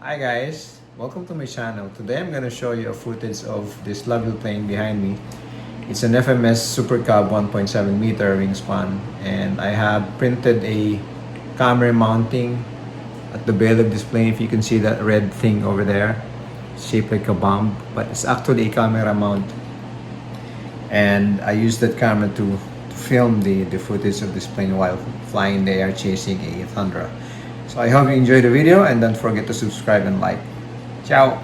Hi guys, welcome to my channel. Today I'm gonna show you a footage of this lovely plane behind me. It's an FMS Super Cub 1.7 meter wingspan, and I have printed a camera mounting at the bail of this plane. If you can see that red thing over there, shaped like a bomb, but it's actually a camera mount. And I used that camera to film the footage of this plane while flying in the air chasing a Thundra. So I hope you enjoyed the video and don't forget to subscribe and like. Ciao!